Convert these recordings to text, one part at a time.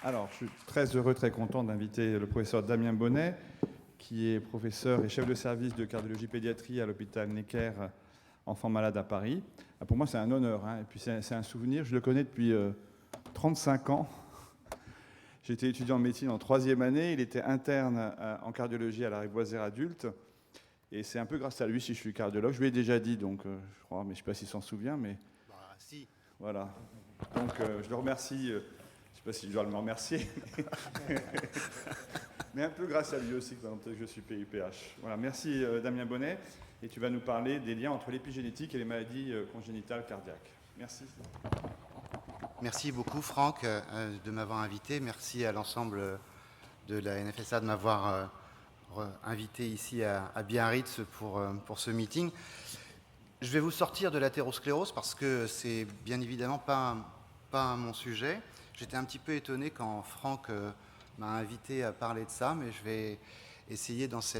Alors, je suis très heureux, très content d'inviter le professeur Damien Bonnet, qui est professeur et chef de service de cardiologie pédiatrie à l'hôpital Necker Enfants Malades à Paris. Pour moi, c'est un honneur, hein, et puis c'est un souvenir. Je le connais depuis 35 ans. J'étais étudiant en médecine en troisième année. Il était interne en cardiologie à la Reboisière adulte. Et c'est un peu grâce à lui si je suis cardiologue. Je lui ai déjà dit, donc je crois, mais je ne sais pas s'il s'en souvient, mais Bah, si. voilà. Donc je le remercie. Je ne sais pas si je dois le remercier, mais un peu grâce à lui aussi, peut-être que je suis PIPH. Voilà, merci Damien Bonnet. Et tu vas nous parler des liens entre l'épigénétique et les maladies congénitales cardiaques. Merci. Merci beaucoup Franck de m'avoir invité. Merci à l'ensemble de la NFSA de m'avoir invité ici à Biarritz pour ce meeting. Je vais vous sortir de l'athérosclérose parce que c'est bien évidemment pas mon sujet. J'étais un petit peu étonné quand Franck m'a invité à parler de ça, mais je vais essayer dans ces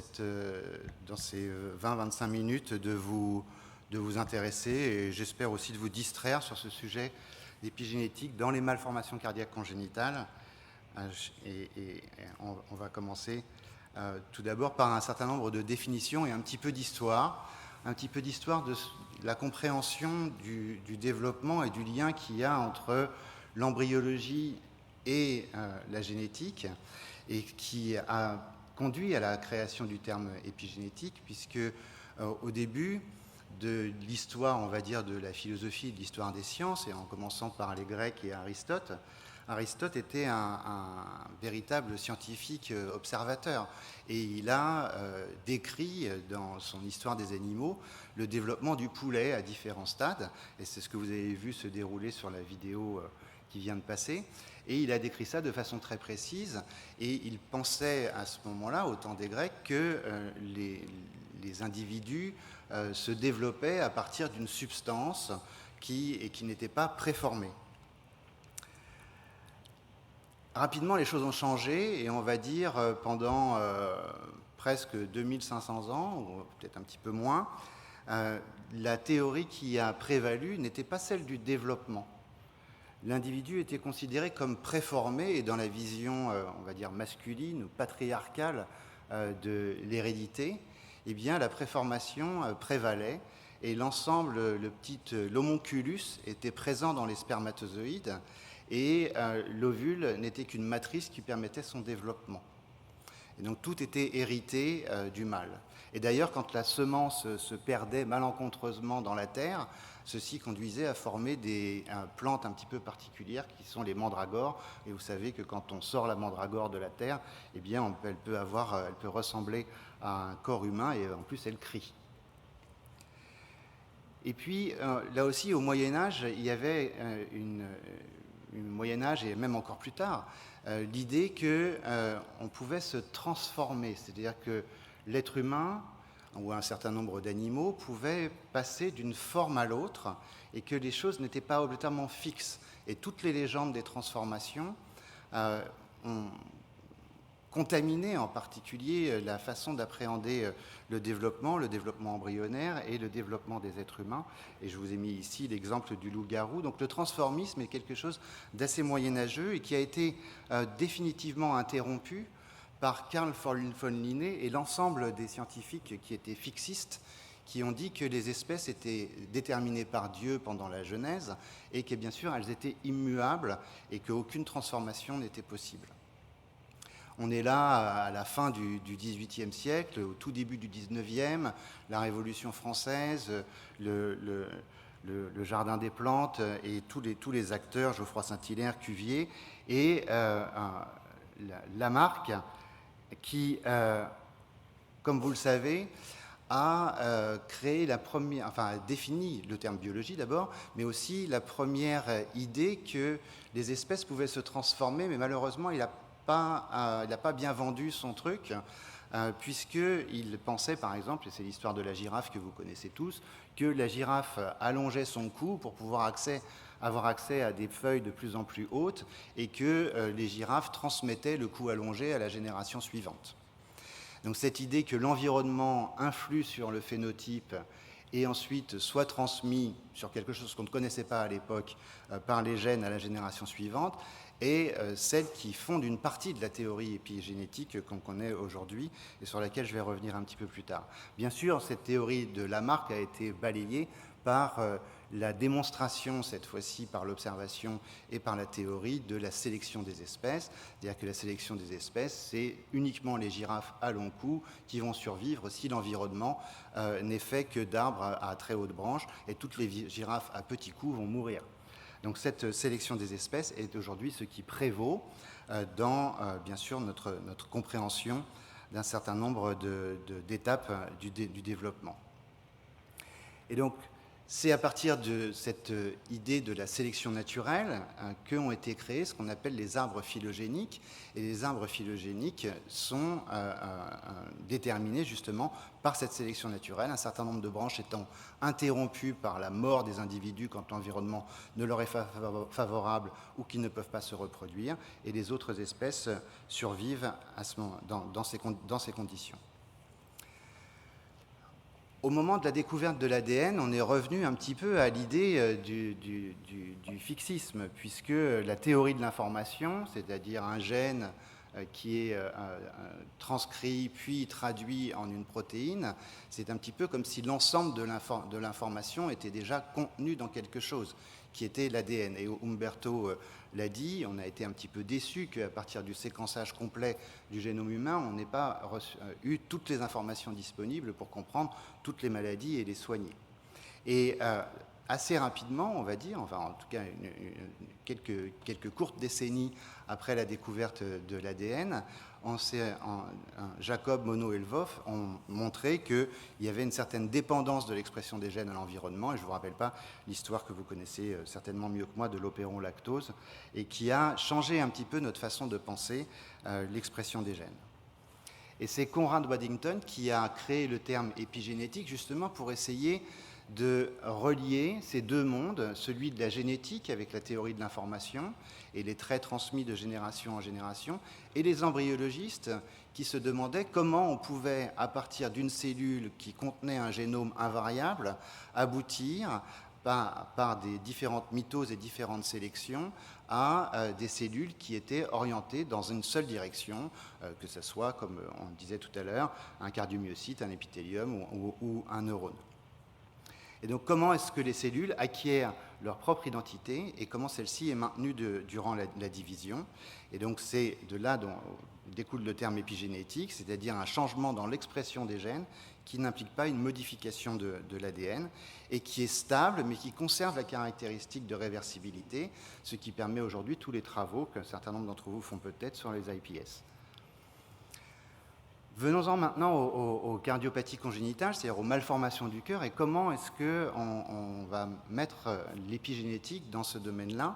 20-25 minutes de vous intéresser et j'espère aussi de vous distraire sur ce sujet d'épigénétique dans les malformations cardiaques congénitales. Et on va commencer tout d'abord par un certain nombre de définitions et un petit peu d'histoire de la compréhension du développement et du lien qu'il y a entre l'embryologie et la génétique, et qui a conduit à la création du terme épigénétique, puisque au début de l'histoire, on va dire, de la philosophie, de l'histoire des sciences, et en commençant par les Grecs et Aristote, Aristote était un véritable scientifique observateur, et il a décrit dans son histoire des animaux le développement du poulet à différents stades, et c'est ce que vous avez vu se dérouler sur la vidéo qui vient de passer, et il a décrit ça de façon très précise, et il pensait à ce moment-là, au temps des Grecs, que les individus se développaient à partir d'une substance qui n'était pas préformée. Rapidement, les choses ont changé, et on va dire pendant presque 2500 ans, ou peut-être un petit peu moins, la théorie qui a prévalu n'était pas celle du développement. L'individu était considéré comme préformé, et dans la vision, on va dire, masculine ou patriarcale de l'hérédité, eh bien, la préformation prévalait, et l'ensemble, l'homonculus était présent dans les spermatozoïdes, et l'ovule n'était qu'une matrice qui permettait son développement. Et donc tout était hérité du mâle. Et d'ailleurs, quand la semence se perdait malencontreusement dans la terre, ceci conduisait à former des plantes un petit peu particulières qui sont les mandragores. Et vous savez que quand on sort la mandragore de la terre, eh bien, elle peut ressembler à un corps humain, et en plus elle crie. Et puis, là aussi, au Moyen-Âge, il y avait une Moyen-Âge, et même encore plus tard, l'idée qu'on pouvait se transformer, c'est-à-dire que l'être humain ou un certain nombre d'animaux pouvaient passer d'une forme à l'autre, et que les choses n'étaient pas obligatoirement fixes. Et toutes les légendes des transformations ont contaminé en particulier la façon d'appréhender le développement embryonnaire et le développement des êtres humains. Et je vous ai mis ici l'exemple du loup-garou. Donc le transformisme est quelque chose d'assez moyenâgeux et qui a été définitivement interrompu par Carl von Linné et l'ensemble des scientifiques qui étaient fixistes, qui ont dit que les espèces étaient déterminées par Dieu pendant la Genèse, et que bien sûr elles étaient immuables et qu'aucune transformation n'était possible. On est là à la fin du XVIIIe siècle, au tout début du XIXe, la Révolution française, le Jardin des Plantes et tous les acteurs, Geoffroy Saint-Hilaire, Cuvier, et Lamarck, qui, comme vous le savez, a défini le terme biologie d'abord, mais aussi la première idée que les espèces pouvaient se transformer, mais malheureusement, il n'a pas bien vendu son truc, puisqu'il pensait, par exemple, et c'est l'histoire de la girafe que vous connaissez tous, que la girafe allongeait son cou pour pouvoir avoir accès à des feuilles de plus en plus hautes, et que les girafes transmettaient le cou allongé à la génération suivante. Donc cette idée que l'environnement influe sur le phénotype et ensuite soit transmis sur quelque chose qu'on ne connaissait pas à l'époque par les gènes à la génération suivante et celles qui fondent une partie de la théorie épigénétique qu'on connaît aujourd'hui et sur laquelle je vais revenir un petit peu plus tard. Bien sûr, cette théorie de Lamarck a été balayée par la démonstration, cette fois-ci par l'observation et par la théorie de la sélection des espèces. C'est-à-dire que la sélection des espèces, c'est uniquement les girafes à long cou qui vont survivre si l'environnement n'est fait que d'arbres à très hautes branches, et toutes les girafes à petit cou vont mourir. Donc cette sélection des espèces est aujourd'hui ce qui prévaut dans, bien sûr, notre compréhension d'un certain nombre d'étapes du développement. Et donc, c'est à partir de cette idée de la sélection naturelle qu'ont été créés ce qu'on appelle les arbres phylogéniques. Et les arbres phylogéniques sont déterminés justement par cette sélection naturelle, un certain nombre de branches étant interrompues par la mort des individus quand l'environnement ne leur est favorable ou qu'ils ne peuvent pas se reproduire, et les autres espèces survivent à ce moment, dans ces conditions. Au moment de la découverte de l'ADN, on est revenu un petit peu à l'idée du fixisme, puisque la théorie de l'information, c'est-à-dire un gène qui est transcrit puis traduit en une protéine, c'est un petit peu comme si l'ensemble de l'information était déjà contenu dans quelque chose, qui était l'ADN. Et Umberto l'a dit, on a été un petit peu déçu qu'à partir du séquençage complet du génome humain, on n'ait pas eu toutes les informations disponibles pour comprendre toutes les maladies et les soigner. Et assez rapidement, on va dire, enfin en tout cas quelques courtes décennies après la découverte de l'ADN, Jacob, Monod et Lvov ont montré qu'il y avait une certaine dépendance de l'expression des gènes à l'environnement, et je ne vous rappelle pas l'histoire que vous connaissez certainement mieux que moi de l'opéron lactose, et qui a changé un petit peu notre façon de penser l'expression des gènes. Et c'est Conrad Waddington qui a créé le terme épigénétique justement pour essayer de relier ces deux mondes, celui de la génétique avec la théorie de l'information et les traits transmis de génération en génération, et les embryologistes qui se demandaient comment on pouvait, à partir d'une cellule qui contenait un génome invariable, aboutir par des différentes mitoses et différentes sélections à des cellules qui étaient orientées dans une seule direction, que ce soit, comme on disait tout à l'heure, un cardiomyocyte, un épithélium ou un neurone. Et donc, comment est-ce que les cellules acquièrent leur propre identité et comment celle-ci est maintenue durant la division? Et donc, c'est de là dont découle le terme épigénétique, c'est-à-dire un changement dans l'expression des gènes qui n'implique pas une modification de l'ADN et qui est stable, mais qui conserve la caractéristique de réversibilité, ce qui permet aujourd'hui tous les travaux qu'un certain nombre d'entre vous font peut-être sur les iPS. Venons-en maintenant aux cardiopathies congénitales, c'est-à-dire aux malformations du cœur, et comment est-ce qu'on va mettre l'épigénétique dans ce domaine-là.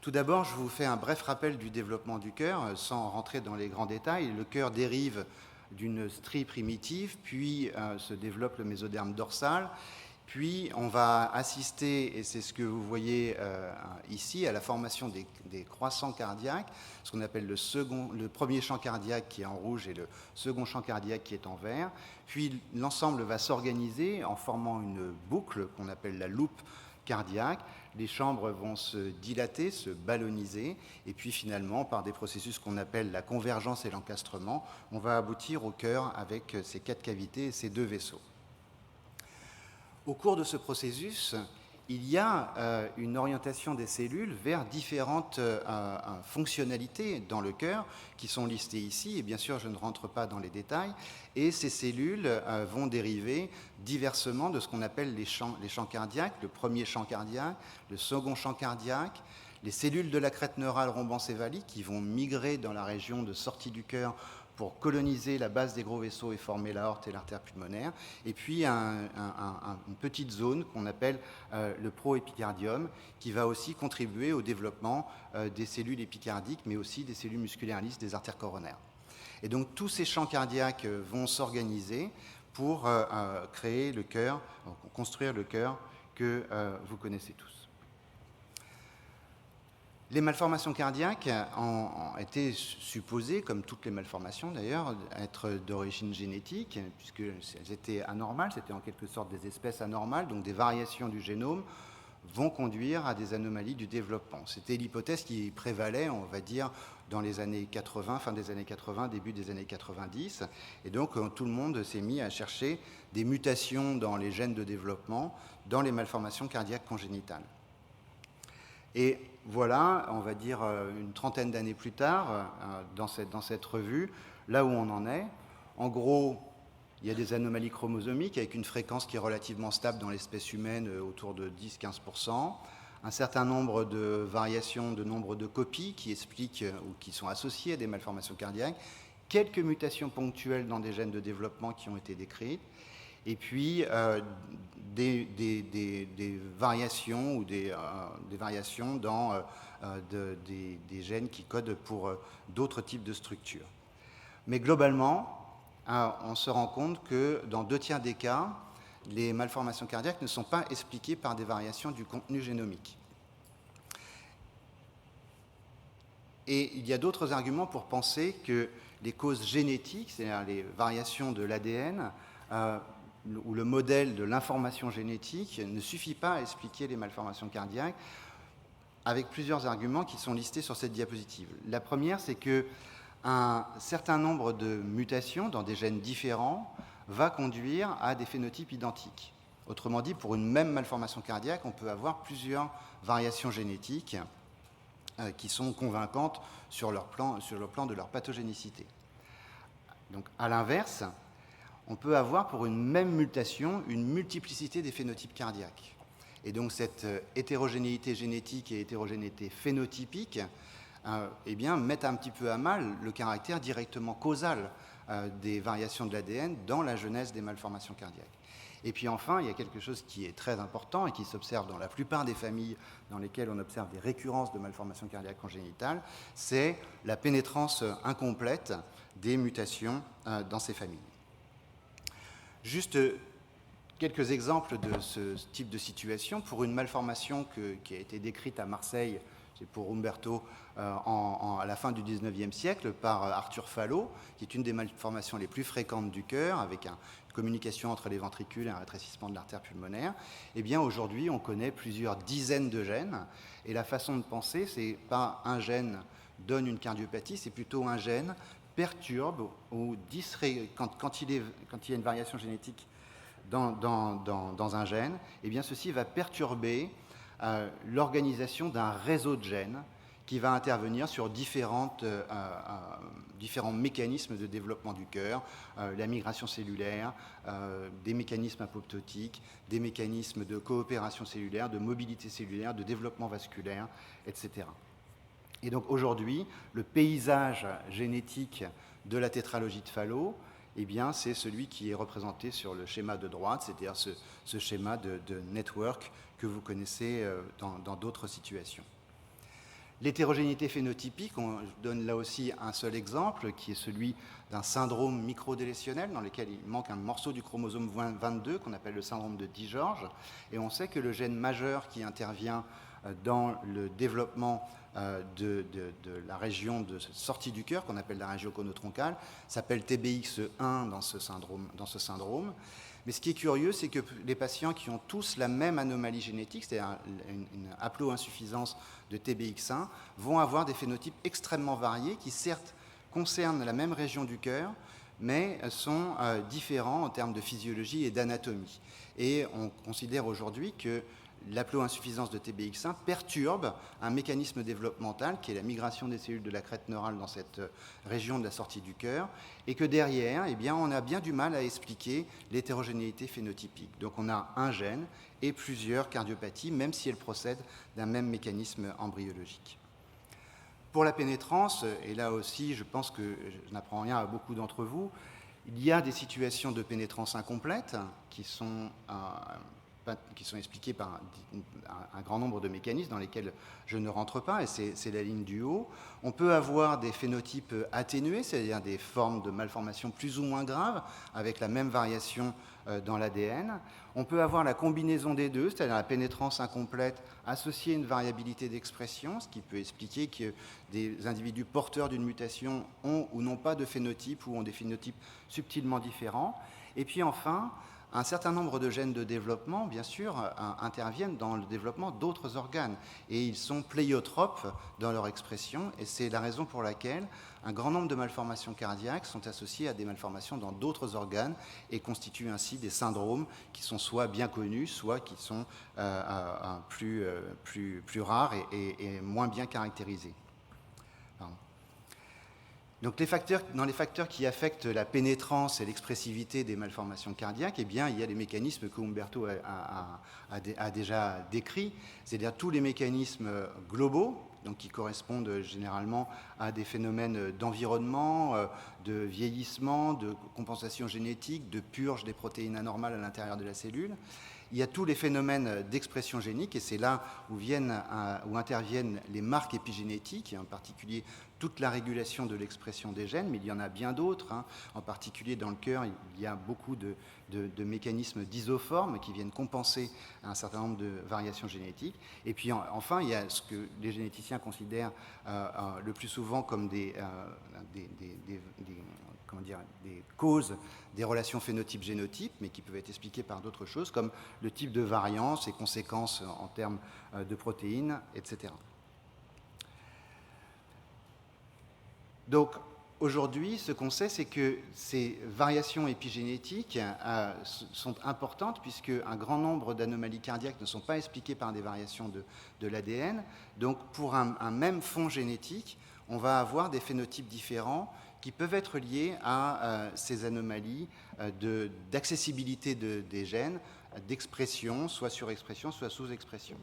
Tout d'abord, je vous fais un bref rappel du développement du cœur, sans rentrer dans les grands détails. Le cœur dérive d'une strie primitive, puis se développe le mésoderme dorsal, puis on va assister, et c'est ce que vous voyez ici, à la formation des croissants cardiaques, ce qu'on appelle le premier champ cardiaque qui est en rouge et le second champ cardiaque qui est en vert. Puis l'ensemble va s'organiser en formant une boucle qu'on appelle la loupe cardiaque. Les chambres vont se dilater, se ballonniser, et puis finalement, par des processus qu'on appelle la convergence et l'encastrement, on va aboutir au cœur avec ces 4 cavités et ces 2 vaisseaux. Au cours de ce processus, il y a une orientation des cellules vers différentes fonctionnalités dans le cœur qui sont listées ici, et bien sûr je ne rentre pas dans les détails, et ces cellules vont dériver diversement de ce qu'on appelle les champs cardiaques, le premier champ cardiaque, le second champ cardiaque, les cellules de la crête neurale rhombencéphalique qui vont migrer dans la région de sortie du cœur pour coloniser la base des gros vaisseaux et former l'aorte et l'artère pulmonaire, et puis une petite zone qu'on appelle le proépicardium, qui va aussi contribuer au développement des cellules épicardiques, mais aussi des cellules musculaires lisses des artères coronaires. Et donc tous ces champs cardiaques vont s'organiser pour créer le cœur, construire le cœur que vous connaissez tous. Les malformations cardiaques ont été supposées, comme toutes les malformations d'ailleurs, être d'origine génétique, puisqu'elles étaient anormales, c'était en quelque sorte des espèces anormales, donc des variations du génome vont conduire à des anomalies du développement. C'était l'hypothèse qui prévalait, on va dire, dans les années 80, fin des années 80, début des années 90. Et donc, tout le monde s'est mis à chercher des mutations dans les gènes de développement, dans les malformations cardiaques congénitales. Et voilà, on va dire une trentaine d'années plus tard, dans cette revue, là où on en est. En gros, il y a des anomalies chromosomiques avec une fréquence qui est relativement stable dans l'espèce humaine, autour de 10-15%. Un certain nombre de variations de nombre de copies qui expliquent ou qui sont associées à des malformations cardiaques. Quelques mutations ponctuelles dans des gènes de développement qui ont été décrites. Et puis des variations ou des variations dans des gènes qui codent pour d'autres types de structures. Mais globalement, on se rend compte que dans 2/3 des cas, les malformations cardiaques ne sont pas expliquées par des variations du contenu génomique. Et il y a d'autres arguments pour penser que les causes génétiques, c'est-à-dire les variations de l'ADN, ou le modèle de l'information génétique ne suffit pas à expliquer les malformations cardiaques, avec plusieurs arguments qui sont listés sur cette diapositive. La première, c'est qu'un certain nombre de mutations dans des gènes différents va conduire à des phénotypes identiques. Autrement dit, pour une même malformation cardiaque, on peut avoir plusieurs variations génétiques qui sont convaincantes sur le plan de leur pathogénicité. Donc, à l'inverse, on peut avoir pour une même mutation une multiplicité des phénotypes cardiaques. Et donc cette hétérogénéité génétique et hétérogénéité phénotypique mettent un petit peu à mal le caractère directement causal des variations de l'ADN dans la genèse des malformations cardiaques. Et puis enfin, il y a quelque chose qui est très important et qui s'observe dans la plupart des familles dans lesquelles on observe des récurrences de malformations cardiaques congénitales, c'est la pénétrance incomplète des mutations dans ces familles. Juste quelques exemples de ce type de situation. Pour une malformation qui a été décrite à Marseille, c'est pour Umberto, à la fin du XIXe siècle, par Arthur Fallot, qui est une des malformations les plus fréquentes du cœur, avec une communication entre les ventricules et un rétrécissement de l'artère pulmonaire. Eh bien, aujourd'hui, on connaît plusieurs dizaines de gènes, et la façon de penser, c'est pas un gène donne une cardiopathie, c'est plutôt un gène perturbe ou quand il y a une variation génétique dans un gène, eh bien ceci va perturber l'organisation d'un réseau de gènes qui va intervenir sur différents mécanismes de développement du cœur, la migration cellulaire, des mécanismes apoptotiques, des mécanismes de coopération cellulaire, de mobilité cellulaire, de développement vasculaire, etc. Et donc aujourd'hui, le paysage génétique de la tétralogie de Fallot, eh bien, c'est celui qui est représenté sur le schéma de droite, c'est-à-dire ce schéma de network que vous connaissez dans d'autres situations. L'hétérogénéité phénotypique, on donne là aussi un seul exemple, qui est celui d'un syndrome microdélétionnel dans lequel il manque un morceau du chromosome 22, qu'on appelle le syndrome de DiGeorge. Et on sait que le gène majeur qui intervient dans le développement de la région de sortie du cœur, qu'on appelle la région conotroncale, s'appelle TBX1 dans ce syndrome. Mais ce qui est curieux, c'est que les patients qui ont tous la même anomalie génétique, c'est-à-dire une haploinsuffisance de TBX1, vont avoir des phénotypes extrêmement variés qui, certes, concernent la même région du cœur, mais sont différents en termes de physiologie et d'anatomie. Et on considère aujourd'hui que l'haploinsuffisance de TBX1 perturbe un mécanisme développemental qui est la migration des cellules de la crête neurale dans cette région de la sortie du cœur, et que derrière, eh bien, on a bien du mal à expliquer l'hétérogénéité phénotypique. Donc on a un gène et plusieurs cardiopathies, même si elles procèdent d'un même mécanisme embryologique. Pour la pénétrance, et là aussi je pense que je n'apprends rien à beaucoup d'entre vous, il y a des situations de pénétrance incomplète qui sont expliquées par un grand nombre de mécanismes dans lesquels je ne rentre pas, et c'est la ligne du haut. On peut avoir des phénotypes atténués, c'est-à-dire des formes de malformations plus ou moins graves, avec la même variation dans l'ADN. On peut avoir la combinaison des deux, c'est-à-dire la pénétrance incomplète associée à une variabilité d'expression, ce qui peut expliquer que des individus porteurs d'une mutation ont ou n'ont pas de phénotype, ou ont des phénotypes subtilement différents. Et puis enfin, un certain nombre de gènes de développement, bien sûr, interviennent dans le développement d'autres organes. Et ils sont pléiotropes dans leur expression. Et c'est la raison pour laquelle un grand nombre de malformations cardiaques sont associées à des malformations dans d'autres organes et constituent ainsi des syndromes qui sont soit bien connus, soit qui sont plus rares et moins bien caractérisés. Pardon. Donc dans les facteurs qui affectent la pénétrance et l'expressivité des malformations cardiaques, eh bien, il y a les mécanismes que Umberto a déjà décrits, c'est-à-dire tous les mécanismes globaux, donc qui correspondent généralement à des phénomènes d'environnement, de vieillissement, de compensation génétique, de purge des protéines anormales à l'intérieur de la cellule. Il y a tous les phénomènes d'expression génique, et c'est là où interviennent les marques épigénétiques, et en particulier toute la régulation de l'expression des gènes, mais il y en a bien d'autres. En particulier dans le cœur, il y a beaucoup de mécanismes d'isoformes qui viennent compenser un certain nombre de variations génétiques. Et puis enfin, il y a ce que les généticiens considèrent le plus souvent comme des causes des relations phénotype-génotype, mais qui peuvent être expliquées par d'autres choses, comme le type de variance et conséquences en termes de protéines, etc. Donc, aujourd'hui, ce qu'on sait, c'est que ces variations épigénétiques sont importantes, puisque un grand nombre d'anomalies cardiaques ne sont pas expliquées par des variations de l'ADN. Donc, pour un même fond génétique, on va avoir des phénotypes différents qui peuvent être liés à ces anomalies d'accessibilité des gènes, d'expression, soit surexpression, soit sous-expression.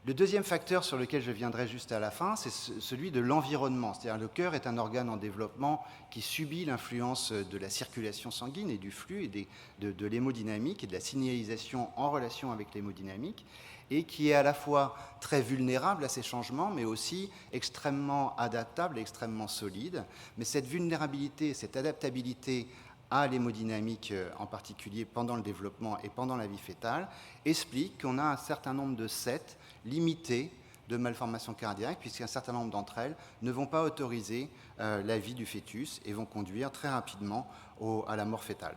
Le deuxième facteur sur lequel je viendrai juste à la fin, c'est celui de l'environnement. C'est-à-dire le cœur est un organe en développement qui subit l'influence de la circulation sanguine et du flux et de l'hémodynamique et de la signalisation en relation avec l'hémodynamique, et qui est à la fois très vulnérable à ces changements, mais aussi extrêmement adaptable et extrêmement solide. Mais cette vulnérabilité, cette adaptabilité à l'hémodynamique, en particulier pendant le développement et pendant la vie fœtale, explique qu'on a un certain nombre de sets limités de malformations cardiaques, puisqu'un certain nombre d'entre elles ne vont pas autoriser la vie du fœtus et vont conduire très rapidement à la mort fœtale.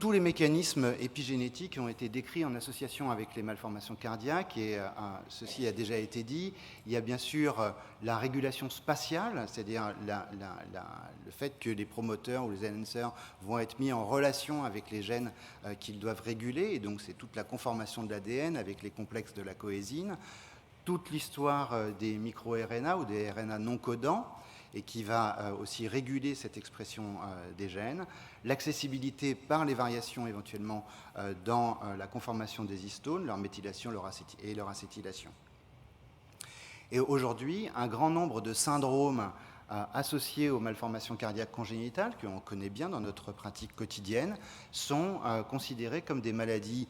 Tous les mécanismes épigénétiques ont été décrits en association avec les malformations cardiaques, et ceci a déjà été dit. Il y a bien sûr la régulation spatiale, c'est-à-dire le fait que les promoteurs ou les enhancers vont être mis en relation avec les gènes qu'ils doivent réguler, et donc c'est toute la conformation de l'ADN avec les complexes de la coésine, toute l'histoire des micro-RNA ou des RNA non codants, et qui va aussi réguler cette expression des gènes, l'accessibilité par les variations éventuellement dans la conformation des histones, leur méthylation et leur acétylation. Et aujourd'hui, un grand nombre de syndromes associés aux malformations cardiaques congénitales, que l'on connaît bien dans notre pratique quotidienne, sont considérés comme des maladies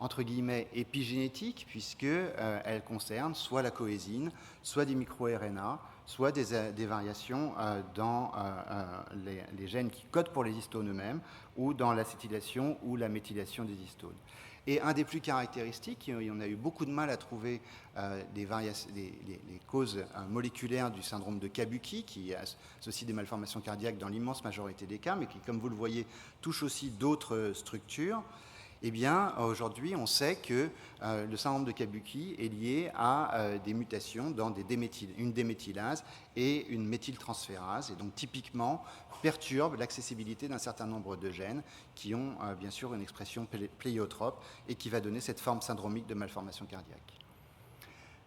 entre guillemets épigénétiques, puisqu'elles concernent soit la coésine, soit des micro-RNA, soit des variations dans les gènes qui codent pour les histones eux-mêmes, ou dans l'acétylation ou la méthylation des histones. Et un des plus caractéristiques, on a eu beaucoup de mal à trouver les causes moléculaires du syndrome de Kabuki, qui associe des malformations cardiaques dans l'immense majorité des cas, mais qui, comme vous le voyez, touche aussi d'autres structures. Eh bien, aujourd'hui, on sait que le syndrome de Kabuki est lié à des mutations dans une déméthylase et une méthyltransférase, et donc typiquement perturbe l'accessibilité d'un certain nombre de gènes qui ont bien sûr une expression pléiotrope et qui va donner cette forme syndromique de malformation cardiaque.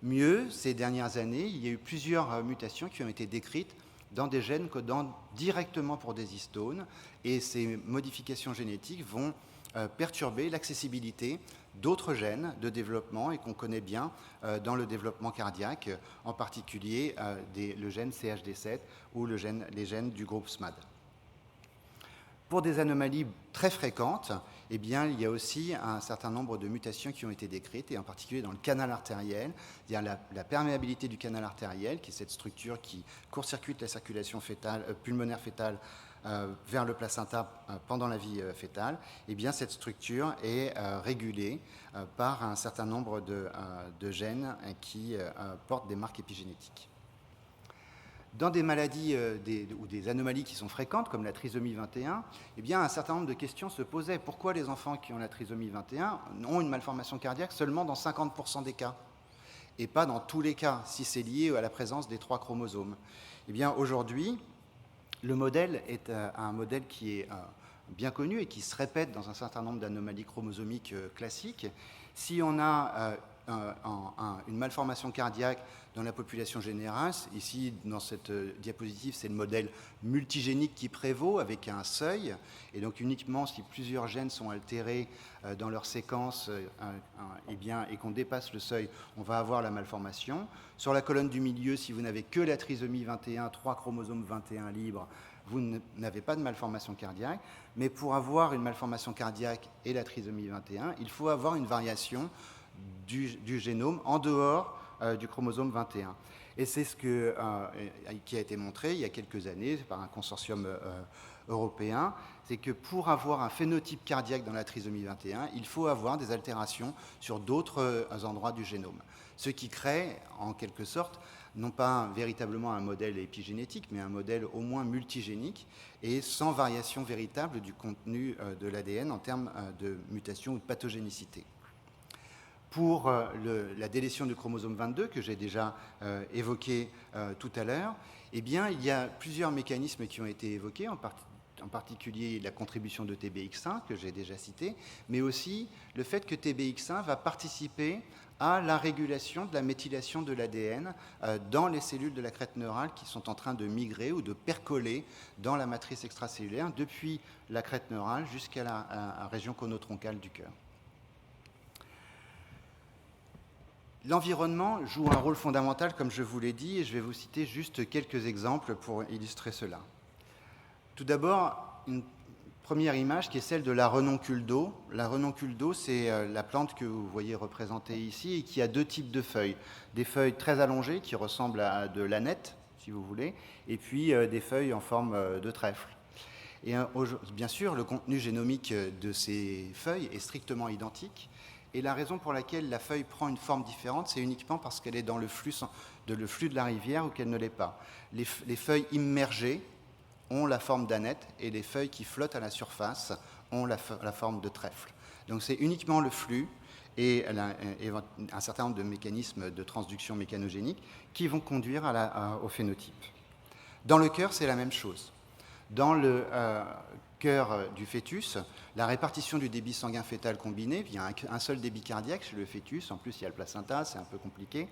Mieux, ces dernières années, il y a eu plusieurs mutations qui ont été décrites dans des gènes codant directement pour des histones, et ces modifications génétiques vont perturber l'accessibilité d'autres gènes de développement et qu'on connaît bien dans le développement cardiaque, en particulier le gène CHD7 ou les gènes du groupe SMAD. Pour des anomalies très fréquentes, eh bien, il y a aussi un certain nombre de mutations qui ont été décrites, et en particulier dans le canal artériel, c'est-à-dire la perméabilité du canal artériel, qui est cette structure qui court-circuite la circulation pulmonaire fœtale vers le placenta pendant la vie fœtale. Eh bien, cette structure est régulée par un certain nombre de gènes qui portent des marques épigénétiques. Dans des maladies ou des anomalies qui sont fréquentes, comme la trisomie 21, eh bien, un certain nombre de questions se posaient. Pourquoi les enfants qui ont la trisomie 21 ont une malformation cardiaque seulement dans 50% des cas, et pas dans tous les cas, si c'est lié à la présence des 3 chromosomes? Eh bien, aujourd'hui, le modèle est un modèle qui est bien connu et qui se répète dans un certain nombre d'anomalies chromosomiques classiques. Si on a une malformation cardiaque dans la population générale, ici dans cette diapositive, c'est le modèle multigénique qui prévaut avec un seuil, et donc uniquement si plusieurs gènes sont altérés dans leur séquence et qu'on dépasse le seuil, on va avoir la malformation. Sur la colonne du milieu, si vous n'avez que la trisomie 21, 3 chromosomes 21 libres, vous n'avez pas de malformation cardiaque, mais pour avoir une malformation cardiaque et la trisomie 21, il faut avoir une variation du génome en dehors du chromosome 21. Et c'est ce qui a été montré il y a quelques années par un consortium européen, c'est que pour avoir un phénotype cardiaque dans la trisomie 21, il faut avoir des altérations sur d'autres endroits du génome. Ce qui crée, en quelque sorte, non pas véritablement un modèle épigénétique, mais un modèle au moins multigénique et sans variation véritable du contenu de l'ADN en termes de mutation ou de pathogénicité. Pour la délétion du chromosome 22, que j'ai déjà évoqué tout à l'heure, eh bien, il y a plusieurs mécanismes qui ont été évoqués, en particulier la contribution de TBX1, que j'ai déjà cité, mais aussi le fait que TBX1 va participer à la régulation de la méthylation de l'ADN dans les cellules de la crête neurale qui sont en train de migrer ou de percoler dans la matrice extracellulaire depuis la crête neurale jusqu'à la région conotroncale du cœur. L'environnement joue un rôle fondamental, comme je vous l'ai dit, et je vais vous citer juste quelques exemples pour illustrer cela. Tout d'abord, une première image qui est celle de la renoncule d'eau. La renoncule d'eau, c'est la plante que vous voyez représentée ici et qui a 2 types de feuilles. Des feuilles très allongées qui ressemblent à de l'aneth, si vous voulez, et puis des feuilles en forme de trèfle. Et bien sûr, le contenu génomique de ces feuilles est strictement identique. Et la raison pour laquelle la feuille prend une forme différente, c'est uniquement parce qu'elle est dans le flux de la rivière ou qu'elle ne l'est pas. Les feuilles immergées ont la forme d'aneth et les feuilles qui flottent à la surface ont la forme de trèfle. Donc c'est uniquement le flux et un certain nombre de mécanismes de transduction mécanogénique qui vont conduire au phénotype. Dans le cœur, c'est la même chose. Dans le cœur du fœtus, la répartition du débit sanguin fœtal combiné, il y a un seul débit cardiaque chez le fœtus, en plus il y a le placenta, c'est un peu compliqué,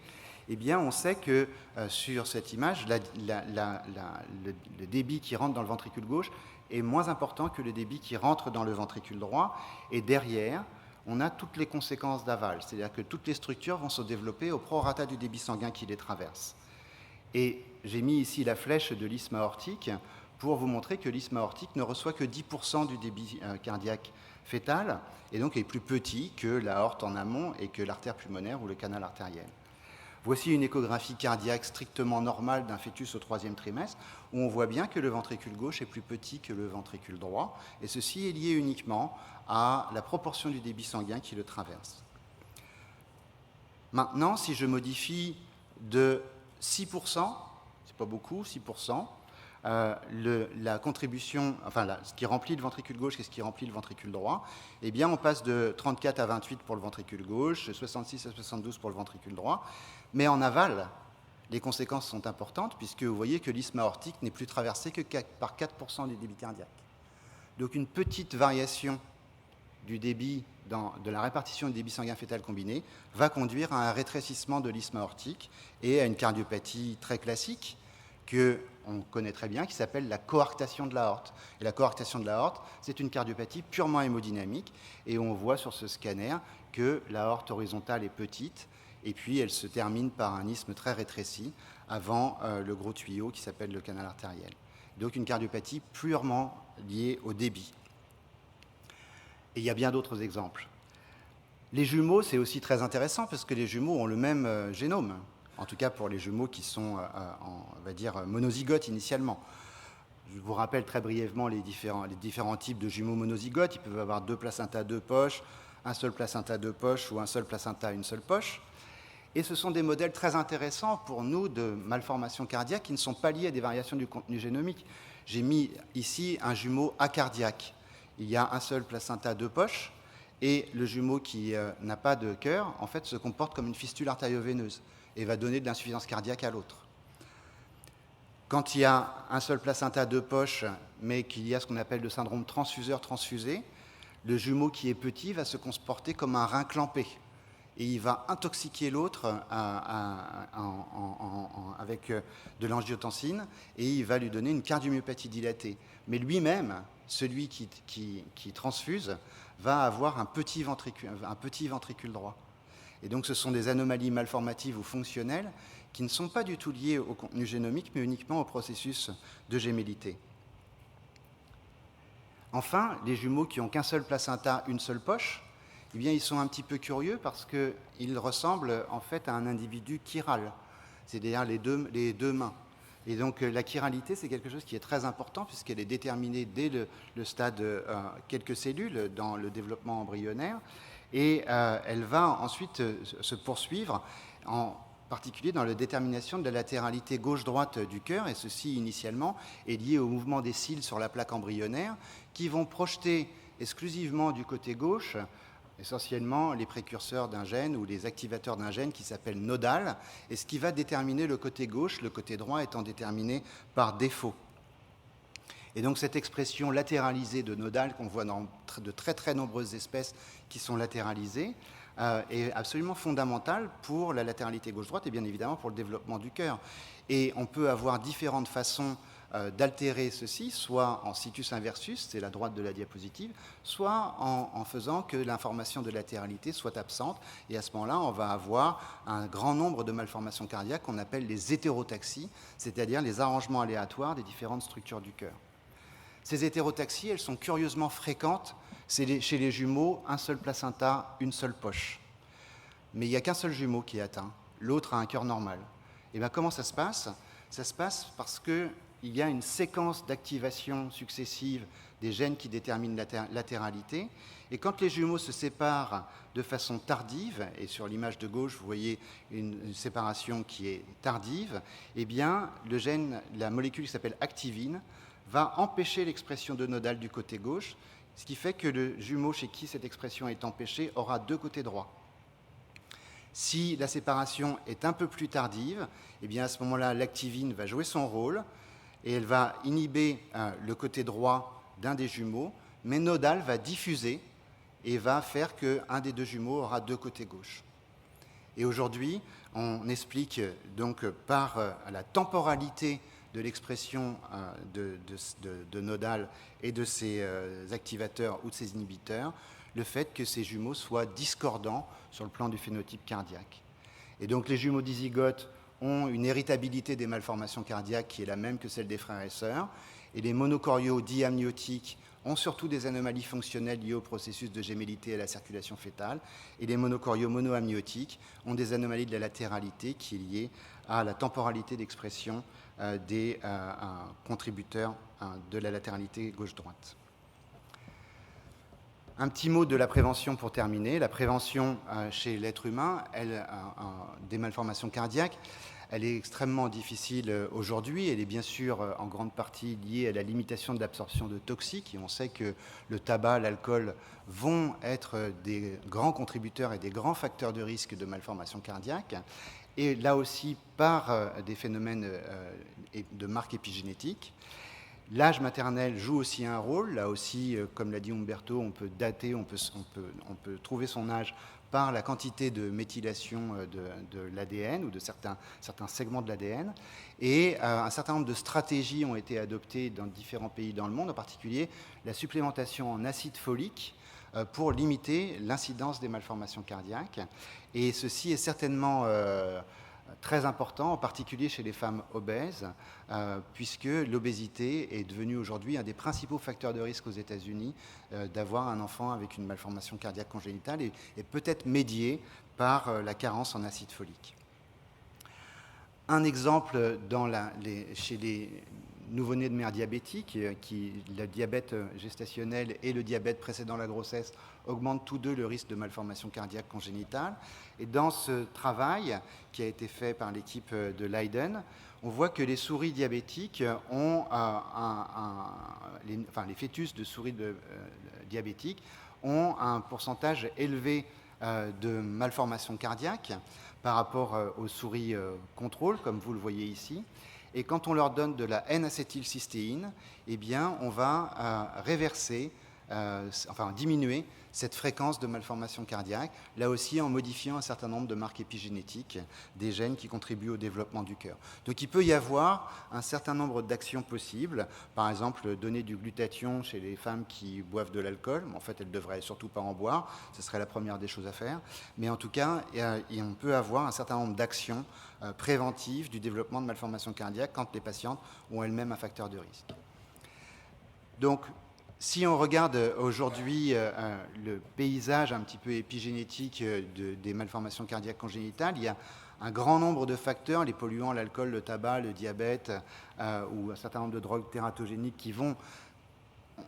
eh bien on sait que sur cette image, le débit qui rentre dans le ventricule gauche est moins important que le débit qui rentre dans le ventricule droit, et derrière, on a toutes les conséquences d'aval, c'est-à-dire que toutes les structures vont se développer au prorata du débit sanguin qui les traverse. Et j'ai mis ici la flèche de l'isthme aortique pour vous montrer que l'isthme aortique ne reçoit que 10% du débit cardiaque fœtal, et donc est plus petit que l'aorte en amont et que l'artère pulmonaire ou le canal artériel. Voici une échographie cardiaque strictement normale d'un fœtus au 3e trimestre, où on voit bien que le ventricule gauche est plus petit que le ventricule droit, et ceci est lié uniquement à la proportion du débit sanguin qui le traverse. Maintenant, si je modifie de 6%, c'est pas beaucoup, 6%, la contribution, ce qui remplit le ventricule gauche et ce qui remplit le ventricule droit, eh bien on passe de 34 à 28 pour le ventricule gauche, 66 à 72 pour le ventricule droit, mais en aval, les conséquences sont importantes puisque vous voyez que l'isthme aortique n'est plus traversé que par 4% du débit cardiaque. Donc une petite variation du débit de la répartition du débit sanguin fœtal combiné va conduire à un rétrécissement de l'isthme aortique et à une cardiopathie très classique qu'on connaît très bien, qui s'appelle la coarctation de l'aorte. Et la coarctation de l'aorte, c'est une cardiopathie purement hémodynamique, et on voit sur ce scanner que l'aorte horizontale est petite, et puis elle se termine par un isthme très rétréci avant le gros tuyau qui s'appelle le canal artériel. Donc une cardiopathie purement liée au débit. Et il y a bien d'autres exemples. Les jumeaux, c'est aussi très intéressant parce que les jumeaux ont le même génome. En tout cas pour les jumeaux qui sont, on va dire, monozygotes initialement. Je vous rappelle très brièvement les différents types de jumeaux monozygotes. Ils peuvent avoir 2 placentas, 2 poches, un seul placenta, 2 poches, ou un seul placenta, une seule poche. Et ce sont des modèles très intéressants pour nous de malformations cardiaques qui ne sont pas liées à des variations du contenu génomique. J'ai mis ici un jumeau acardiaque. Il y a un seul placenta, 2 poches, et le jumeau qui n'a pas de cœur, en fait, se comporte comme une fistule artério-veineuse et va donner de l'insuffisance cardiaque à l'autre. Quand il y a un seul placenta, 2 poches, mais qu'il y a ce qu'on appelle le syndrome transfuseur-transfusé, le jumeau qui est petit va se comporter comme un rein clampé. Et il va intoxiquer l'autre avec de l'angiotensine et il va lui donner une cardiomyopathie dilatée. Mais lui-même, celui qui transfuse, va avoir un petit ventricule droit. Et donc ce sont des anomalies malformatives ou fonctionnelles qui ne sont pas du tout liées au contenu génomique, mais uniquement au processus de gémellité. Enfin, les jumeaux qui n'ont qu'un seul placenta, une seule poche, eh bien, ils sont un petit peu curieux parce qu'ils ressemblent en fait à un individu chiral, c'est-à-dire les deux mains. Et donc la chiralité, c'est quelque chose qui est très important puisqu'elle est déterminée dès le stade quelques cellules dans le développement embryonnaire et elle va ensuite se poursuivre en particulier dans la détermination de la latéralité gauche-droite du cœur, et ceci initialement est lié au mouvement des cils sur la plaque embryonnaire qui vont projeter exclusivement du côté gauche essentiellement les précurseurs d'un gène ou les activateurs d'un gène qui s'appelle nodal, et ce qui va déterminer le côté gauche, le côté droit étant déterminé par défaut. Et donc cette expression latéralisée de nodal qu'on voit dans de très très nombreuses espèces qui sont latéralisées est absolument fondamentale pour la latéralité gauche-droite et bien évidemment pour le développement du cœur. Et on peut avoir différentes façons d'altérer ceci, soit en situs inversus, c'est la droite de la diapositive, soit en faisant que l'information de latéralité soit absente. Et à ce moment-là, on va avoir un grand nombre de malformations cardiaques qu'on appelle les hétérotaxies, c'est-à-dire les arrangements aléatoires des différentes structures du cœur. Ces hétérotaxies, elles sont curieusement fréquentes chez les jumeaux, un seul placenta, une seule poche. Mais il n'y a qu'un seul jumeau qui est atteint, l'autre a un cœur normal. Et bien comment ça se passe ? Ça se passe parce qu'il y a une séquence d'activation successive des gènes qui déterminent la latéralité. Et quand les jumeaux se séparent de façon tardive, et sur l'image de gauche, vous voyez une séparation qui est tardive, eh bien, le gène, la molécule qui s'appelle activine, va empêcher l'expression de nodal du côté gauche, ce qui fait que le jumeau chez qui cette expression est empêchée aura deux côtés droits. Si la séparation est un peu plus tardive, eh bien à ce moment-là, l'activine va jouer son rôle et elle va inhiber le côté droit d'un des jumeaux, mais nodal va diffuser et va faire qu'un des deux jumeaux aura deux côtés gauche. Et aujourd'hui, on explique donc par la temporalité de l'expression de nodal et de ces activateurs ou de ces inhibiteurs, le fait que ces jumeaux soient discordants sur le plan du phénotype cardiaque. Et donc les jumeaux dizygotes ont une héritabilité des malformations cardiaques qui est la même que celle des frères et sœurs, et les monocoriaux diamniotiques ont surtout des anomalies fonctionnelles liées au processus de gémellité et à la circulation fœtale, et les monocoriaux monoamniotiques ont des anomalies de la latéralité qui est liée à la temporalité d'expression des contributeurs de la latéralité gauche-droite. Un petit mot de la prévention pour terminer. La prévention chez l'être humain, des malformations cardiaques, elle est extrêmement difficile aujourd'hui. Elle est bien sûr en grande partie liée à la limitation de l'absorption de toxiques. Et on sait que le tabac, l'alcool vont être des grands contributeurs et des grands facteurs de risque de malformations cardiaques. Et là aussi par des phénomènes de marque épigénétique. L'âge maternel joue aussi un rôle. Là aussi, comme l'a dit Umberto, on peut dater, on peut trouver son âge par la quantité de méthylation de l'ADN ou de certains segments de l'ADN. Et un certain nombre de stratégies ont été adoptées dans différents pays dans le monde, en particulier la supplémentation en acide folique pour limiter l'incidence des malformations cardiaques. Et ceci est certainement très important, en particulier chez les femmes obèses, puisque l'obésité est devenue aujourd'hui un des principaux facteurs de risque aux États-Unis d'avoir un enfant avec une malformation cardiaque congénitale et peut-être médiée par la carence en acide folique. Un exemple chez les nouveau-nés de mère diabétique, le diabète gestationnel et le diabète précédant la grossesse augmentent tous deux le risque de malformation cardiaque congénitale. Et dans ce travail qui a été fait par l'équipe de Leiden, on voit que les souris diabétiques ont les fœtus de souris diabétiques ont un pourcentage élevé de malformation cardiaque par rapport aux souris contrôle, comme vous le voyez ici. Et quand on leur donne de la N-acétylcystéine, eh bien, on va diminuer cette fréquence de malformation cardiaque, là aussi en modifiant un certain nombre de marques épigénétiques des gènes qui contribuent au développement du cœur. Donc il peut y avoir un certain nombre d'actions possibles, par exemple donner du glutathion chez les femmes qui boivent de l'alcool, en fait elles ne devraient surtout pas en boire, ce serait la première des choses à faire, mais en tout cas on peut avoir un certain nombre d'actions préventives du développement de malformation cardiaque quand les patientes ont elles-mêmes un facteur de risque. Donc, si on regarde aujourd'hui le paysage un petit peu épigénétique des malformations cardiaques congénitales, il y a un grand nombre de facteurs, les polluants, l'alcool, le tabac, le diabète ou un certain nombre de drogues tératogéniques qui vont,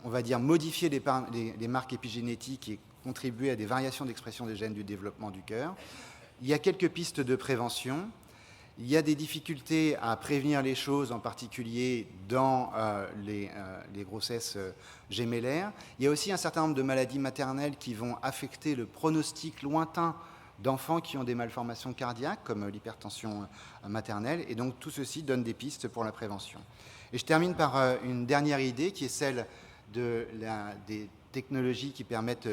on va dire, modifier les marques épigénétiques et contribuer à des variations d'expression des gènes du développement du cœur. Il y a quelques pistes de prévention. Il y a des difficultés à prévenir les choses, en particulier dans les grossesses gémellaires. Il y a aussi un certain nombre de maladies maternelles qui vont affecter le pronostic lointain d'enfants qui ont des malformations cardiaques, comme l'hypertension maternelle. Et donc tout ceci donne des pistes pour la prévention. Et je termine par une dernière idée qui est celle des technologies qui permettent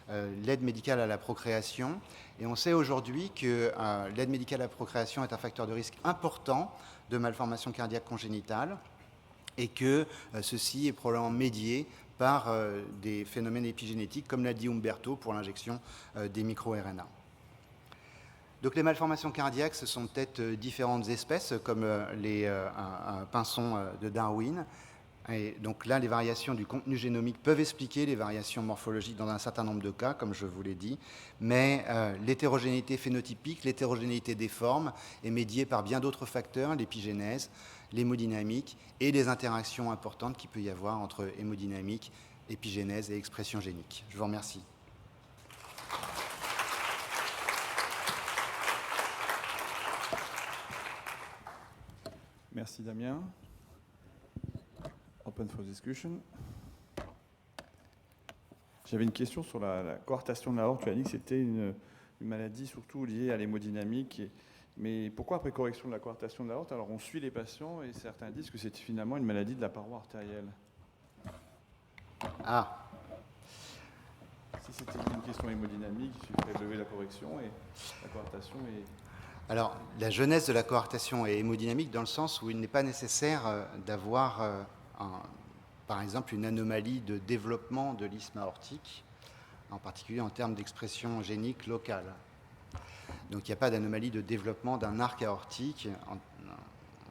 l'aide médicale à la procréation. Et on sait aujourd'hui que l'aide médicale à la procréation est un facteur de risque important de malformation cardiaque congénitale et que ceci est probablement médié par des phénomènes épigénétiques, comme l'a dit Umberto pour l'injection des micro-RNA. Donc les malformations cardiaques, ce sont peut-être différentes espèces, comme les pinsons de Darwin. Et donc là, les variations du contenu génomique peuvent expliquer les variations morphologiques dans un certain nombre de cas, comme je vous l'ai dit, mais l'hétérogénéité phénotypique, l'hétérogénéité des formes est médiée par bien d'autres facteurs, l'épigénèse, l'hémodynamique et les interactions importantes qu'il peut y avoir entre hémodynamique, épigénèse et expression génique. Je vous remercie. Merci Damien. Open for discussion. J'avais une question sur la coartation de l'aorte. Tu as dit que c'était une maladie surtout liée à l'hémodynamique. Mais pourquoi après correction de la coartation de l'aorte, alors on suit les patients et certains disent que c'est finalement une maladie de la paroi artérielle? Ah. Si c'était une question hémodynamique, il suffirait de lever la correction et la coartation est... Alors, la genèse de la coartation est hémodynamique dans le sens où il n'est pas nécessaire d'avoir, par exemple, une anomalie de développement de l'isthme aortique, en particulier en termes d'expression génique locale. Donc, il n'y a pas d'anomalie de développement d'un arc aortique,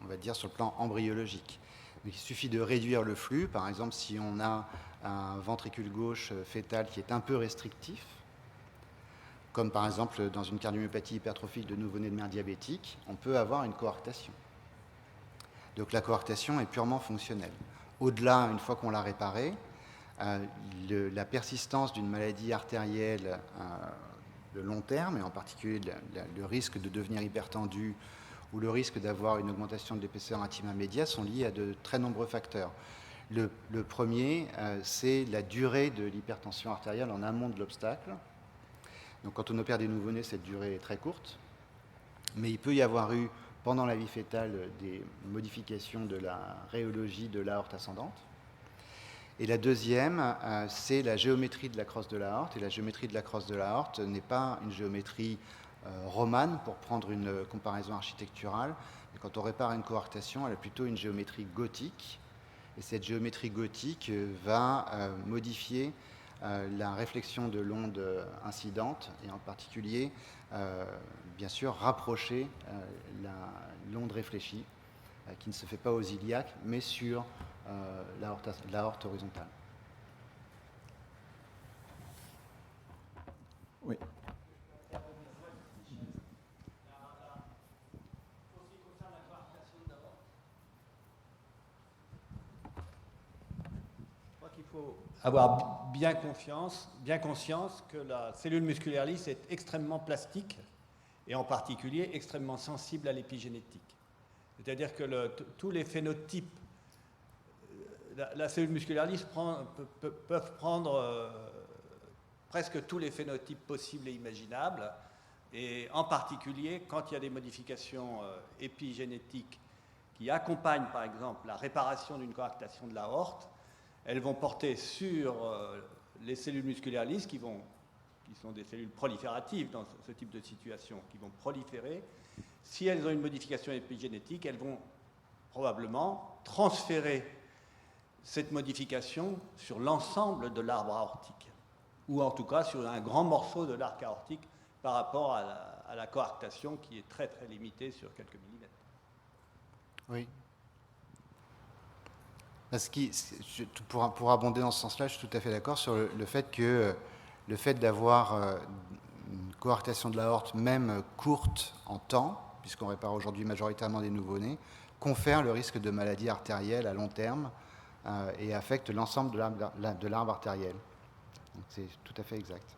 on va dire, sur le plan embryologique. Donc, il suffit de réduire le flux. Par exemple, si on a un ventricule gauche fœtal qui est un peu restrictif, comme par exemple dans une cardiomyopathie hypertrophique de nouveau-né de mère diabétique, on peut avoir une coarctation. Donc la coarctation est purement fonctionnelle. Au-delà, une fois qu'on l'a réparée, la persistance d'une maladie artérielle de long terme, et en particulier le risque de devenir hypertendu ou le risque d'avoir une augmentation de l'épaisseur intima média sont liés à de très nombreux facteurs. Le premier, c'est la durée de l'hypertension artérielle en amont de l'obstacle. Donc quand on opère des nouveau-nés, cette durée est très courte, mais il peut y avoir eu, pendant la vie fœtale, des modifications de la rhéologie de l'aorte ascendante. Et la deuxième, c'est la géométrie de la crosse de l'aorte. Et la géométrie de la crosse de l'aorte n'est pas une géométrie romane, pour prendre une comparaison architecturale. Et quand on répare une coarctation, elle a plutôt une géométrie gothique. Et cette géométrie gothique va modifier la réflexion de l'onde incidente et en particulier, bien sûr, rapprocher l'onde réfléchie qui ne se fait pas aux iliaques mais sur l'aorte horizontale. Oui. faut avoir bien conscience que la cellule musculaire lisse est extrêmement plastique et en particulier extrêmement sensible à l'épigénétique. C'est-à-dire que tous les phénotypes, la cellule musculaire lisse peuvent prendre presque tous les phénotypes possibles et imaginables, et en particulier quand il y a des modifications épigénétiques qui accompagnent par exemple la réparation d'une coarctation de l'aorte, elles vont porter sur les cellules musculaires lisses qui sont des cellules prolifératives dans ce type de situation, qui vont proliférer. Si elles ont une modification épigénétique, elles vont probablement transférer cette modification sur l'ensemble de l'arbre aortique, ou en tout cas sur un grand morceau de l'arc aortique par rapport à la coarctation qui est très très limitée sur quelques millimètres. Oui. Pour abonder dans ce sens-là, je suis tout à fait d'accord sur le fait que le fait d'avoir une coarctation de l'aorte, même courte en temps, puisqu'on répare aujourd'hui majoritairement des nouveau-nés, confère le risque de maladie artérielle à long terme et affecte l'ensemble de l'arbre artériel. Donc c'est tout à fait exact.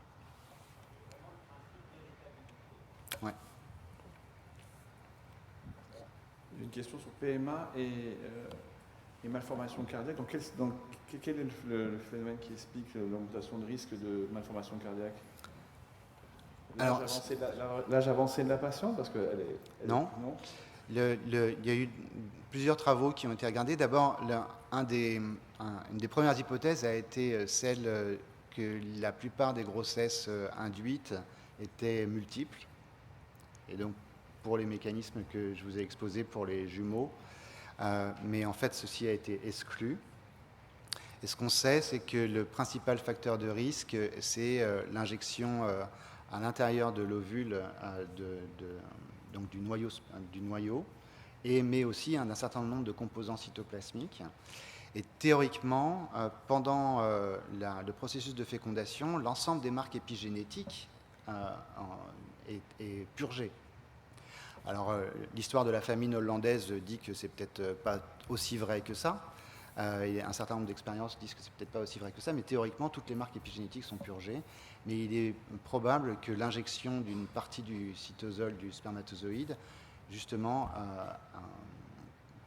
Ouais. J'ai une question sur PMA et malformation cardiaque. Donc, quel est le phénomène qui explique l'augmentation de risque de malformation cardiaque? L'âge avancé de la patiente, parce que non. Il y a eu plusieurs travaux qui ont été regardés. D'abord, une des premières hypothèses a été celle que la plupart des grossesses induites étaient multiples. Et donc, pour les mécanismes que je vous ai exposés pour les jumeaux. Mais en fait, ceci a été exclu. Et ce qu'on sait, c'est que le principal facteur de risque, c'est l'injection à l'intérieur de l'ovule donc du noyau, mais aussi un certain nombre de composants cytoplasmiques. Et théoriquement, pendant le processus de fécondation, l'ensemble des marques épigénétiques est purgé. Alors, l'histoire de la famine hollandaise dit que c'est peut-être pas aussi vrai que ça. Et un certain nombre d'expériences disent que c'est peut-être pas aussi vrai que ça, mais théoriquement, toutes les marques épigénétiques sont purgées. Mais il est probable que l'injection d'une partie du cytosol du spermatozoïde, justement,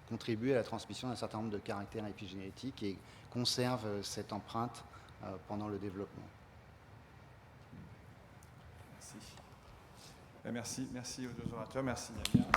contribue à la transmission d'un certain nombre de caractères épigénétiques et conserve cette empreinte pendant le développement. Merci aux deux orateurs. Merci Damien.